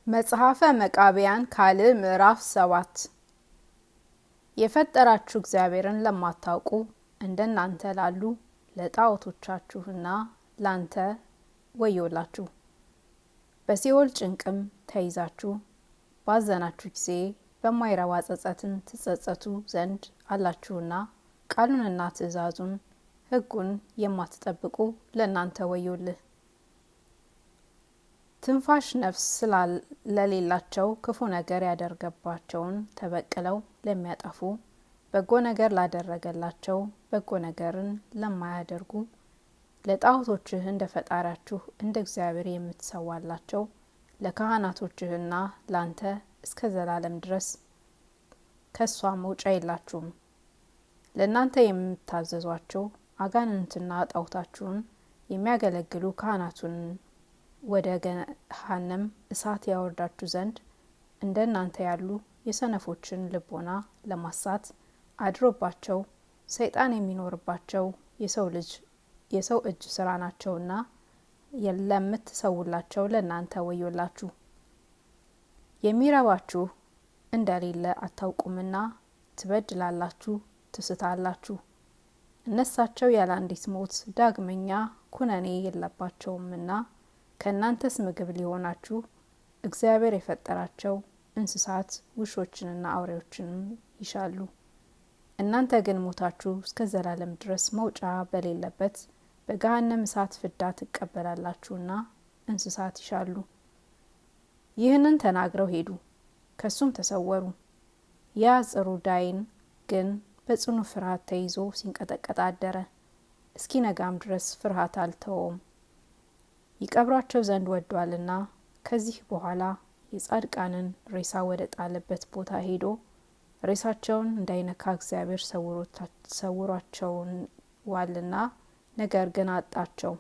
መጽሐፈ መቃብያን ካልዕ ምዕራፍ 7 የፈጠራችሁ እግዚአብሔርን ለማታውቁ እንደናንተ ላሉ ለጣዖቶቻችሁና ላንተ ወዮላችሁ። በሲኦል ጭንቅም ተይዛችሁ ባዘናችሁ ጊዜ በማይረባ ጸጸትን ትጸጸቱ ዘንድ አላችሁና ቃሉንና ትእዛዙን ሕጉን የማትጠብቁ ለናንተ ወዮልህ። ትንፋሽ ነፍስ ስለሌላቸው ክፉ ነገር ያደረገባቸውን ተበቅለው ለሚያጠፉ በጎ ነገር ላደረገላቸው በጎ ነገርን ለማያደርጉ ለጣዖቶችህ እንደ ፈጣሪያችሁ እንደ እግዚአብሔር የምትሰዋላቸው ለካህናቶችህና ላንተ እስከ ዘላለም ድረስ ከሷ መውጫ የላችሁም። ለእናንተ የምታዘዟቸው አጋንንትና ጣዖታችሁን የሚያገለግሉ ካህናቱን ወደ ገሃነም እሳት ያወርዳችሁ ዘንድ እንደናንተ ያሉ የሰነፎችን ልቦና ለማሳት አድሮባቸው ሰይጣን የሚኖርባቸው የሰው እጅ ስራ ናቸውና ለምትሰውላቸው ለናንተ ወዮላችሁ። የሚረባችሁ እንደሌለ አታውቁምና ትበድላላችሁ፣ ትስታላችሁ። እነሳቸው ያለ አንዲት ሞት ዳግመኛ ኩነኔ የለባቸውምና ከእናንተስ ምግብ ሊሆናችሁ እግዚአብሔር የፈጠራቸው እንስሳት ውሾችንና አውሬዎችንም ይሻሉ። እናንተ ግን ሞታችሁ እስከ ዘላለም ድረስ መውጫ በሌለበት በገሃነም እሳት ፍዳ ትቀበላላችሁና እንስሳት ይሻሉ። ይህንን ተናግረው ሄዱ፣ ከሱም ተሰወሩ። ያ ጽሩ ዳይን ግን በጽኑ ፍርሃት ተይዞ ሲንቀጠቀጥ አደረ። እስኪነጋም ድረስ ፍርሃት አልተወውም፣ ይቀብራቸው ዘንድ ወዷልና። ከዚህ በኋላ የጻድቃንን ሬሳ ወደ ጣለበት ቦታ ሄዶ ሬሳቸውን እንዳይነካ እግዚአብሔር ሰውሯቸዋልና፣ ነገር ግን አጣቸው።